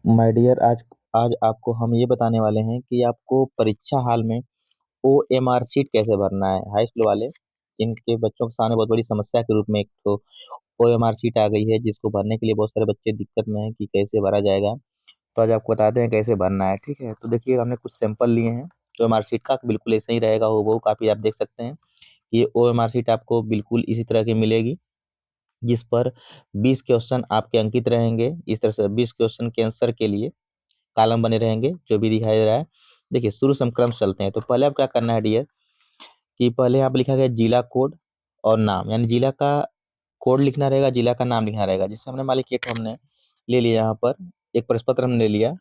My dear, आज आज आपको हम ये बताने वाले हैं कि आपको परीक्षा हाल में ओएमआर शीट कैसे भरना है। हाई स्कूल वाले, इनके बच्चों के सामने बहुत बड़ी समस्या के रूप में एक तो ओएमआर शीट आ गई है, जिसको भरने के लिए बहुत सारे बच्चे दिक्कत में हैं कि कैसे भरा जाएगा। तो आज आपको बताते हैं कैसे भरना है। ठीक है, तो देखिए हमने कुछ सैंपल लिए हैं ओएमआर शीट का, बिल्कुल ऐसे ही रहेगा हूबहू कॉपी। आप देख सकते हैं ये ओएमआर शीट आपको बिल्कुल इसी तरह की मिलेगी, जिस पर 20 क्वेश्चन आपके अंकित रहेंगे। इस तरह से 20 क्वेश्चन के आंसर के लिए कॉलम बने रहेंगे, जो भी दिखाई दे रहा है। देखिए शुरू से हम क्रम से चलते हैं। तो पहले आप क्या करना है डियर, कि पहले यहाँ पे लिखा गया जिला कोड और नाम, यानी जिला का कोड लिखना रहेगा, जिला का नाम लिखना रहेगा। जिससे हमने मालिक एक हमने ले लिया, यहाँ पर एक प्रश्न पत्र हमने ले लिया।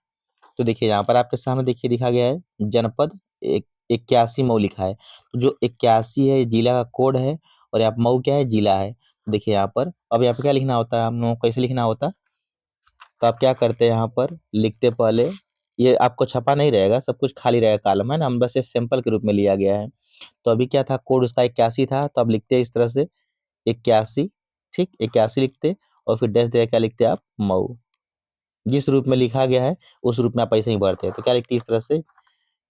तो देखिए यहाँ पर आपके सामने देखिए दिखा गया है जनपद 81 मऊ लिखा है। तो जो 81 है जिला का कोड है, और यहाँ पे मऊ क्या है, जिला है। देखिए यहाँ पर अब यहाँ पे क्या लिखना होता है, हम लोगों को कैसे लिखना होता है। तो आप क्या करते हैं, यहाँ पर लिखते पहले ये आपको छपा नहीं रहेगा, सब कुछ खाली रहेगा कॉलम, है ना। हम बस एक सैंपल के रूप में लिया गया है। तो अभी क्या था, कोड उसका 81 था, तो अब लिखते हैं इस तरह से 81। ठीक, 81 लिखते और फिर डैश दे क्या लिखते हैं आप, मऊ। जिस रूप में लिखा गया है उस रूप में आप ऐसे ही भरते हैं। तो क्या लिखते हैं इस तरह से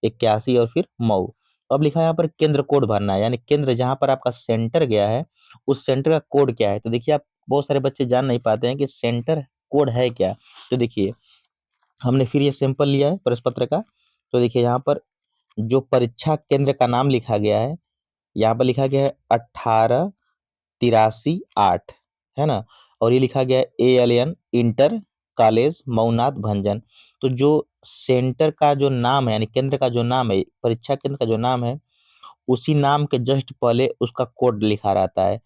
81 और फिर मऊ। अब लिखा है यहाँ पर केंद्र कोड भरना है, यानी केंद्र जहां पर आपका सेंटर गया है उस सेंटर का कोड क्या है। तो देखिए आप बहुत सारे बच्चे जान नहीं पाते हैं कि सेंटर कोड है क्या। तो देखिए हमने फिर ये सैंपल लिया है प्रश्न पत्र का। तो देखिए यहाँ पर जो परीक्षा केंद्र का नाम लिखा गया है, यहाँ पर लिखा गया है 1883-8, है ना। और ये लिखा गया है ALN इंटर कॉलेज मऊनाथ भंजन। तो जो सेंटर का जो नाम है, यानी केंद्र का जो नाम है, परीक्षा केंद्र का जो नाम है, उसी नाम के जस्ट पहले उसका कोड लिखा रहता है।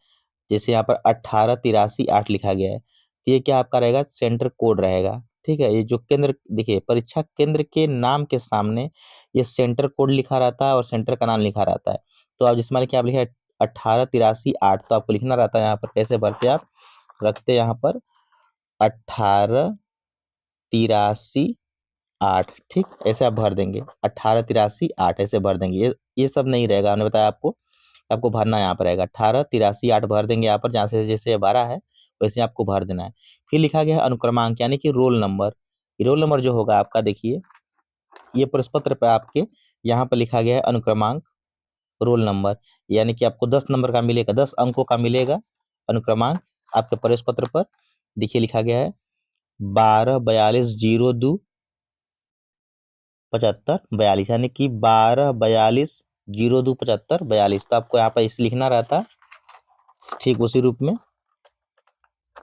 जैसे यहाँ पर 1883-8 लिखा गया है, तो ये क्या आपका रहेगा, सेंटर कोड रहेगा। ठीक है, ये जो केंद्र देखिए परीक्षा केंद्र के नाम के सामने ये सेंटर कोड लिखा रहता है और सेंटर का नाम लिखा रहता है। तो आप जिसमें क्या आप लिखा है 1883-8, तो आपको लिखना रहता है यहाँ पर कैसे भरते आप, रखते यहाँ पर 1883-8। ठीक, ऐसे आप भर देंगे 1883-8, ऐसे भर देंगे। ये सब नहीं रहेगा, हमने बताया आपको आपको भरना यहाँ पर रहेगा 1883-8 भर देंगे यहाँ पर, जहाँ से जैसे भरा है वैसे आपको भर देना है। फिर लिखा गया है अनुक्रमांक, यानी कि रोल नंबर। रोल नंबर जो होगा आपका, देखिए ये प्रश्न पत्र पे आपके यहाँ पर लिखा गया है अनुक्रमांक रोल नंबर, यानी कि आपको 10 नंबर का मिलेगा, 10 अंकों का मिलेगा अनुक्रमांक आपके प्रश्न पत्र पर। देखिए लिखा गया है 1242027542, यानी कि 1242027542। तो आपको यहाँ पर इस लिखना रहता, ठीक उसी रूप में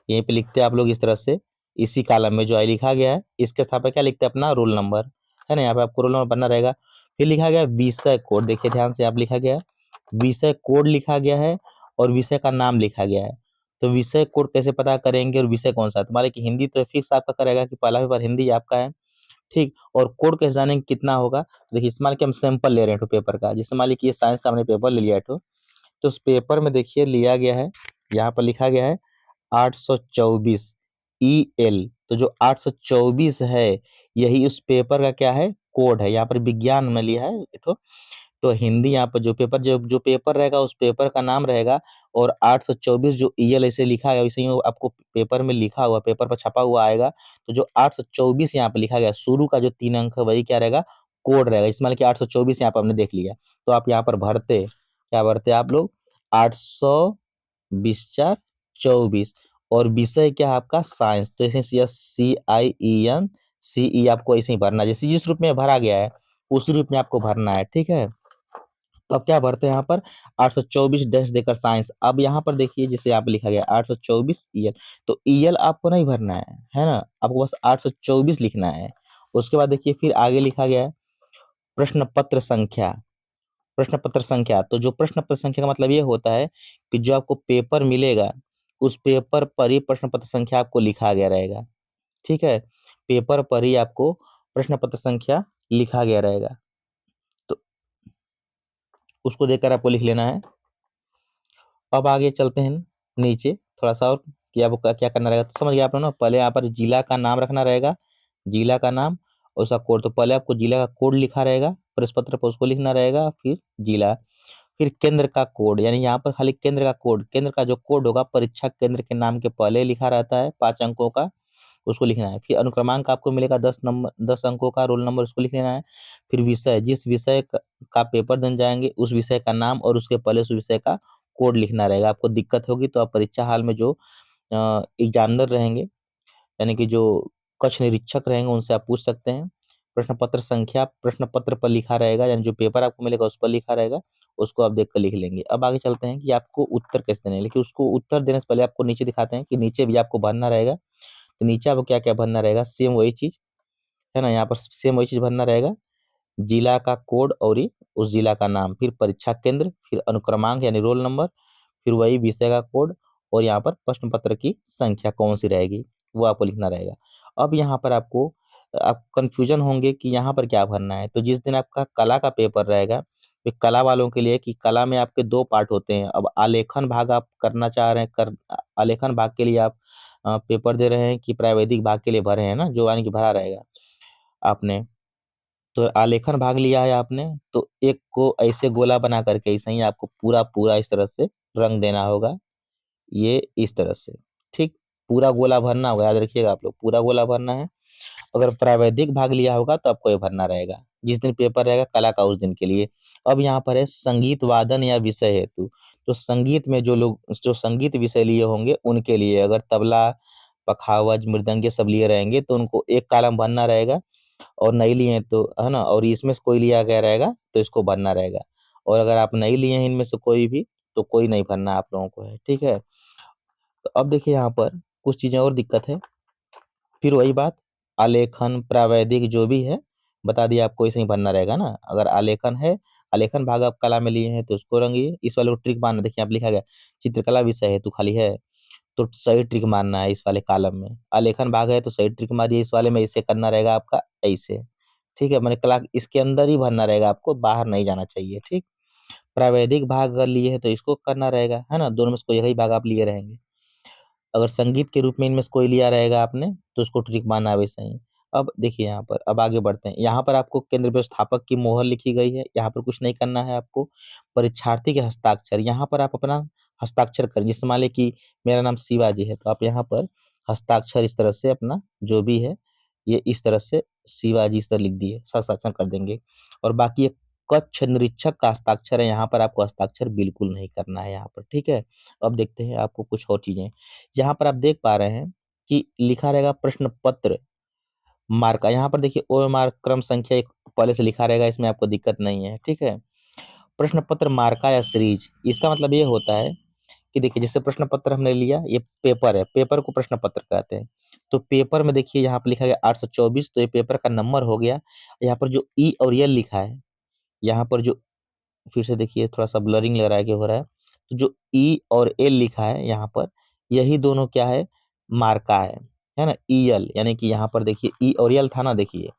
यहीं पे लिखते हैं आप लोग इस तरह से। इसी कॉलम में जो है लिखा गया है इसके स्थान पर क्या लिखते हैं, अपना रोल नंबर, है ना। यहाँ पे आपको रोल नंबर बनना रहेगा। फिर लिखा गया विषय कोड, देखिए ध्यान से आप लिखा गया है विषय कोड लिखा गया है और विषय का नाम लिखा गया है। तो विषय कोड कैसे पता करेंगे और विषय कौन सा है, तो मान लीजिए कि हिंदी तो फिक्स आपका करेगा कि पहला पेपर हिंदी आपका है। ठीक, और कोड कैसे जानेंगे कितना होगा, तो देखिए इस मान के हम सैंपल ले रहे हैं पेपर का। जैसे मान लीजिए कि ये साइंस का हमने पेपर ले लिया है, तो उस पेपर में देखिए लिया गया है, यहाँ पर लिखा गया है 824 EL। तो जो 824 है यही उस पेपर का क्या है, कोड है। यहाँ पर विज्ञान में लिया है तो हिंदी यहाँ पर जो पेपर जो पेपर रहेगा उस पेपर का नाम रहेगा, और 824 जो EL ऐसे लिखा है वैसे ही आपको पेपर में लिखा हुआ, पेपर पर छपा हुआ आएगा। तो जो 824 यहाँ पे लिखा गया शुरू का जो 3 अंक है वही क्या रहेगा, कोड रहेगा। इसमें कि 824 यहाँ पर हमने देख लिया। तो आप यहाँ पर भरते क्या भरते आप लोग, 820-4-24, और विषय क्या है आपका, साइंस। तो ऐसे CIENCE आपको ऐसे ही भरना है, जैसे जिस रूप में भरा गया है उस रूप में आपको भरना है। ठीक है, तो अब क्या भरते हैं यहाँ पर 824 डैश देकर साइंस। अब यहाँ पर देखिए जैसे यहाँ पे लिखा गया 824 EL, तो EL आपको नहीं भरना है ना, आपको बस 824 लिखना है। उसके बाद देखिए फिर आगे लिखा गया है प्रश्न पत्र संख्या। प्रश्न पत्र संख्या, तो जो प्रश्न पत्र संख्या का मतलब ये होता है कि जो आपको पेपर मिलेगा उस पेपर पर ही प्रश्न पत्र संख्या आपको लिखा गया रहेगा। ठीक है, पेपर पर ही आपको प्रश्न पत्र संख्या लिखा गया रहेगा, तो उसको देखकर आपको लिख लेना है। अब आगे चलते हैं नीचे थोड़ा सा, और कि आपको क्या क्या करना रहेगा, तो समझ गए आप लोग ना। पहले यहाँ पर जिला का नाम रखना रहेगा, जिला का नाम और उसका कोड। तो पहले आपको जिला का कोड लिखा रहेगा प्रश्न पत्र पर, उसको लिखना रहेगा, फिर जिला, फिर केंद्र का कोड, यानी यहाँ पर खाली केंद्र का कोड, केंद्र का जो कोड होगा परीक्षा केंद्र के नाम के पहले लिखा रहता है 5 अंकों का। उसको लिखना है। फिर अनुक्रमांक आपको मिलेगा 10 अंकों का, रोल नंबर उसको लिख लेना है। फिर विषय, जिस विषय का पेपर देने जाएंगे उस विषय का नाम और उसके पहले उस विषय का कोड लिखना रहेगा। आपको दिक्कत होगी तो आप परीक्षा हाल में जो एग्जामिनर रहेंगे, यानी कि जो कक्ष निरीक्षक रहेंगे, उनसे आप पूछ सकते हैं। प्रश्न पत्र संख्या प्रश्न पत्र पर लिखा रहेगा, यानी जो पेपर आपको मिलेगा उस पर लिखा रहेगा, उसको आप देख कर लिख लेंगे। अब आगे चलते हैं कि आपको उत्तर कैसे देने हैं। लेकिन उसको उत्तर देने से पहले आपको नीचे दिखाते हैं कि नीचे भी आपको भरना रहेगा। तो नीचे आपको क्या क्या भरना रहेगा, सेम वही चीज है ना, यहाँ पर सेम वही चीज भरना रहेगा। जिला का कोड और उस जिला का नाम, फिर परीक्षा केंद्र, फिर अनुक्रमांक यानी रोल नंबर, फिर वही विषय का कोड, और यहाँ पर प्रश्न पत्र की संख्या कौन सी रहेगी वो आपको लिखना रहेगा। अब यहाँ पर आपको आप कंफ्यूजन होंगे कि यहाँ पर क्या भरना है। तो जिस दिन आपका कला का पेपर रहेगा, तो कला वालों के लिए कि कला में आपके दो पार्ट होते हैं। अब आलेखन भाग आप करना चाह रहे हैं, आलेखन भाग के लिए आप पेपर दे रहे हैं कि प्रावैधिक भाग के लिए भरे हैं ना, जो यानी कि भरा रहेगा आपने। तो आलेखन भाग लिया है आपने, तो एक को ऐसे गोला बना करके ऐसे ही आपको पूरा पूरा इस तरह से रंग देना होगा, ये इस तरह से। ठीक, पूरा गोला भरना होगा, याद रखिएगा आप लोग, पूरा गोला भरना है। अगर प्रावैधिक भाग लिया होगा तो आपको ये भरना रहेगा, जिस दिन पेपर रहेगा कला का उस दिन के लिए। अब यहाँ पर है संगीत वादन या विषय हेतु। तो संगीत में जो लोग जो संगीत विषय लिए होंगे उनके लिए, अगर तबला, पखावज, मृदंग ये सब लिए रहेंगे तो उनको एक कॉलम भरना रहेगा, और नहीं लिए हैं तो है ना, और इसमें से कोई लिया गया रहेगा तो इसको भरना रहेगा। और अगर आप नहीं लिए हैं इनमें से कोई भी, तो कोई नहीं भरना आप लोगों को है, ठीक है। तो अब देखिए यहाँ पर कुछ चीजें और दिक्कत है। फिर वही बात, आलेखन प्रावैधिक जो भी है बता दिया आपको, इसे ही भरना रहेगा ना। अगर आलेखन है, आलेखन भाग आप कला में लिए हैं तो उसको रंगिए। इस वाले को ट्रिक मारना, देखिए आप लिखा गया चित्रकला विषय है तो खाली है, तो सही ट्रिक मारना है इस वाले कॉलम में। आलेखन भाग है तो सही ट्रिक मारिए इस वाले में, इसे करना रहेगा आपका ऐसे। ठीक है, मैंने कला इसके अंदर ही भरना रहेगा, आपको बाहर नहीं जाना चाहिए। ठीक, प्रावैधिक भाग अगर लिए है तो इसको करना रहेगा, है ना, दोनों में से कोई एक ही भाग आप लिए रहेंगे। अगर संगीत के रूप में इनमें से कोई लिया रहेगा आपने तो उसको ट्रिक मारना है वैसे ही। अब देखिए यहाँ पर, अब आगे बढ़ते हैं। यहाँ पर आपको केंद्र व्यवस्थापक की मोहर लिखी गई है, यहाँ पर कुछ नहीं करना है आपको। परीक्षार्थी के हस्ताक्षर, यहाँ पर आप अपना हस्ताक्षर करें। जैसे मान लें कि मेरा नाम शिवाजी है, तो आप यहाँ पर हस्ताक्षर इस तरह से अपना जो भी है, ये इस तरह से शिवाजी इस तरह लिख दिए, हस्ताक्षर कर देंगे। और बाकी एक कक्ष निरीक्षक का हस्ताक्षर है, यहाँ पर आपको हस्ताक्षर बिल्कुल नहीं करना है यहाँ पर, ठीक है। अब देखते हैं आपको कुछ और चीजें। यहाँ पर आप देख पा रहे हैं कि लिखा रहेगा प्रश्न पत्र मार्का। यहाँ पर देखिए OMR क्रम संख्या एक पहले से लिखा रहेगा, इसमें आपको दिक्कत नहीं है, ठीक है। प्रश्न पत्र मार्का या सीरीज, इसका मतलब ये होता है कि देखिए जैसे प्रश्न पत्र हमने लिया, ये पेपर है, पेपर को प्रश्न पत्र कहते हैं। तो पेपर में देखिए यहाँ पर लिखा गया 824, तो ये पेपर का नंबर हो गया। यहाँ पर जो ई और एल लिखा है, यहाँ पर जो, फिर से देखिए थोड़ा सा ब्लरिंग लग रहा है कि हो रहा है, तो जो ई और एल लिखा है यहाँ पर, यही दोनों क्या है, मार्का है ना, ई एल, यानी कि यहाँ पर देखिए ई और एल था ना, देखिए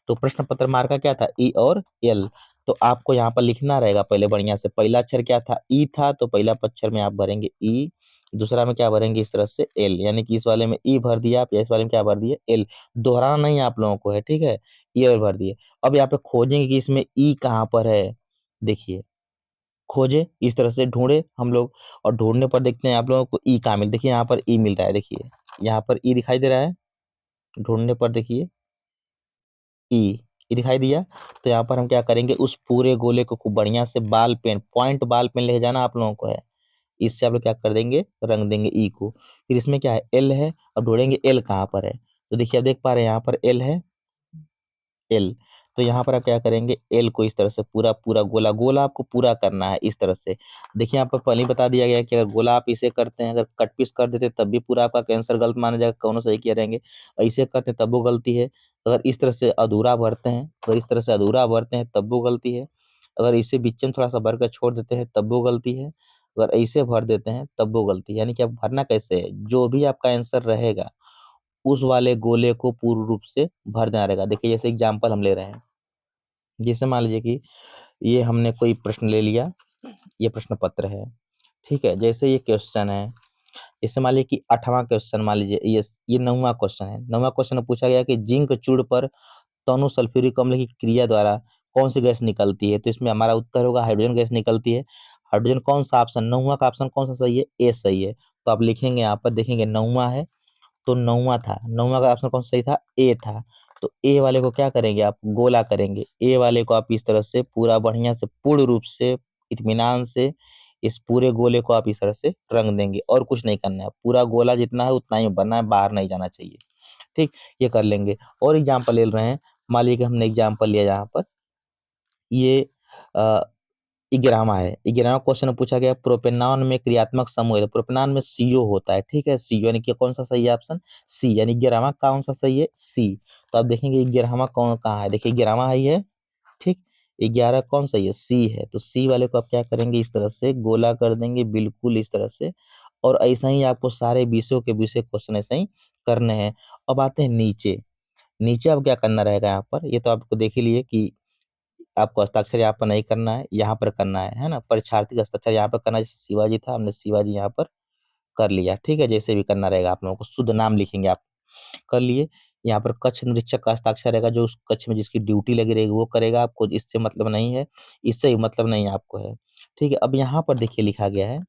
तो प्रश्न पत्र मार्का क्या था, ई और एल। तो आपको यहाँ पर लिखना रहेगा पहले बढ़िया से, पहला अक्षर क्या था, ई था, तो पहला अक्षर में आप भरेंगे ई, दूसरा में क्या भरेंगे इस तरह से एल, यानी कि इस वाले में ई भर दिया आप, या इस वाले में क्या भर दिए एल। दोहराना नहीं आप लोगों को है, ठीक है, ई और भर दिए। अब यहाँ पे खोजेंगे कि इसमें ई कहाँ पर है, देखिए खोजे इस तरह से ढूंढे हम लोग, और ढूंढने पर देखते हैं आप लोगों को ई कहाँ मिल, देखिए यहाँ पर ई मिल रहा है, देखिए यहाँ पर ई दिखाई दे रहा है, ढूंढने पर देखिए ई, ई दिखाई दिया। तो यहाँ पर हम क्या करेंगे, उस पूरे गोले को खूब बढ़िया से बाल पेन, पॉइंट बाल पेन लेके जाना आप लोगों को है, इससे आप लोग क्या कर देंगे, रंग देंगे ई को। फिर इसमें क्या है, एल है, अब ढूंढेंगे एल कहाँ पर है। तो देखिए आप देख पा रहे हैं यहाँ पर एल है, एल। तो यहाँ पर आप क्या करेंगे, एल को इस तरह से पूरा पूरा गोला गोला आपको पूरा करना है इस तरह से। देखिए यहाँ पर पहले ही बता दिया गया है कि अगर गोला आप इसे करते हैं, अगर कट पीस कर देते तब भी पूरा आपका कैंसर गलत माना जाएगा, कौनों सही किया रहेंगे। ऐसे करते हैं तब वो गलती है। अगर इस तरह से अधूरा भरते हैं, अगर इस तरह से अधूरा भरते हैं तब वो गलती है। अगर इसे बीच में थोड़ा सा भर कर छोड़ देते हैं तब वो गलती है। अगर ऐसे भर देते हैं तब वो गलती है। यानी कि अब भरना कैसे है, जो भी आपका आंसर रहेगा उस वाले गोले को पूर्ण रूप से भर देना रहेगा। देखिए जैसे एग्जाम्पल हम ले रहे हैं, जैसे मान लीजिए कि ये हमने कोई प्रश्न ले लिया, ये प्रश्न पत्र है, ठीक है। जैसे ये क्वेश्चन है, जैसे मान लीजिए कि 8वां क्वेश्चन, मान लीजिए ये 9वां क्वेश्चन है। 9वां क्वेश्चन में पूछा गया कि जिंक चूड़ पर तनु सल्फ्यूरिक अम्ल की क्रिया द्वारा कौन सी गैस निकलती है। तो इसमें हमारा उत्तर होगा हाइड्रोजन गैस निकलती है। हाइड्रोजन कौन सा ऑप्शन, 9वां का ऑप्शन कौन सा सही है, ए सही है। तो आप लिखेंगे यहाँ पर, देखेंगे 9वां है, तो 9वां था, 9वां का ऑप्शन कौन सा सही था? ए था। तो ए वाले को क्या करेंगे आप? गोला करेंगे। ए वाले को आप इस तरह से पूरा बढ़िया से पूर्ण रूप से इत्मीनान से इस पूरे गोले को आप इस तरह से रंग देंगे और कुछ नहीं करना है। पूरा गोला जितना है उतना ही बनना है, बाहर नहीं जाना चाहिए। ठीक, ये कर लेंगे। और एग्जाम्पल ले रहे हैं, मान लीजिए कि हमने एग्जाम्पल लिया यहाँ पर, ये अ, इग्रामा है। इग्रामा क्वेश्चन में पूछा गया प्रोपेनॉन में क्रियात्मक समूह है, तो प्रोपेनॉन में सीओ होता है। ठीक है, सीओ यानी कि कौन सा सही है ऑप्शन? सी, यानी इग्रामा कौन सा सही है? सी। तो आप देखेंगे इग्रामा कौन कहाँ है, देखिए इग्रामा है ये। ठीक, 11 कौन सही है? सी है। तो सी वाले को आप क्या करेंगे? इस तरह से गोला कर देंगे, बिल्कुल इस तरह से। और ऐसा ही आपको सारे विषयों के विषय क्वेश्चन ऐसे ही करने हैं। अब आते हैं नीचे। नीचे अब क्या करना रहेगा यहाँ पर? ये तो आपको देख ही लिए कि आपको हस्ताक्षर यहाँ पर नहीं करना है, यहाँ पर करना है ना? परीक्षार्थी का हस्ताक्षर यहाँ पर करना है। जैसे शिवाजी था, हमने शिवाजी यहाँ पर कर लिया। ठीक है, जैसे भी करना रहेगा आप लोगों को, शुद्ध नाम लिखेंगे आप। कर लिए। यहाँ पर कक्ष निरीक्षक का हस्ताक्षर रहेगा, जो उस कक्ष में जिसकी ड्यूटी लगी रहेगी वो करेगा। आपको इससे मतलब नहीं है, इससे ही मतलब नहीं आपको है। ठीक है, अब यहाँ पर देखिए लिखा गया है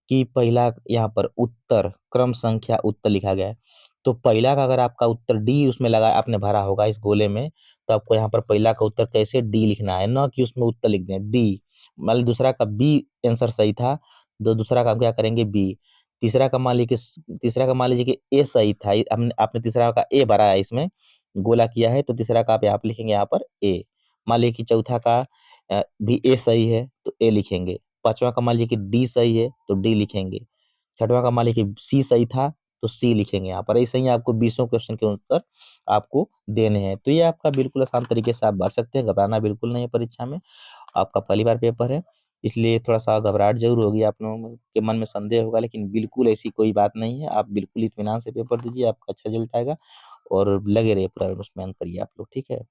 कि पहला यहाँ पर उत्तर क्रम संख्या उत्तर लिखा गया है। तो पहला का अगर आपका उत्तर डी उसमें लगा आपने भरा होगा इस गोले में, तो आपको यहाँ पर पहला का उत्तर कैसे? डी लिखना है, ना कि उसमें उत्तर लिख दें डी। मान लीजिए दूसरा का बी आंसर सही था, तो दूसरा का आप क्या करेंगे? बी। तीसरा का मान लीजिए कि तीसरा का मान लीजिए कि ए सही था, हमने आपने तीसरा का ए भरा है, इसमें गोला किया है, तो तीसरा का आप यहाँ पे लिखेंगे यहाँ पर ए। मान लीजिए कि चौथा का भी ए सही है तो ए लिखेंगे। पांचवा का मान लीजिए कि डी सही है तो डी लिखेंगे। छठवां का मान लीजिए कि सी सही था तो सी लिखेंगे यहाँ पर। ऐसे ही आपको 20 क्वेश्चन के उत्तर आपको देने हैं। तो ये आपका बिल्कुल आसान तरीके से आप भर सकते हैं, घबराना बिल्कुल नहीं है परीक्षा में। आपका पहली बार पेपर है, इसलिए थोड़ा सा घबराहट जरूर होगी, आप लोगों के मन में संदेह होगा, लेकिन बिल्कुल ऐसी कोई बात नहीं है। आप बिल्कुल इत्मीनान से पेपर दीजिए, आपका अच्छा रिजल्ट आएगा। और लगे रहिए पूरा उसमें, मेहनत करिए आप लोग। ठीक है।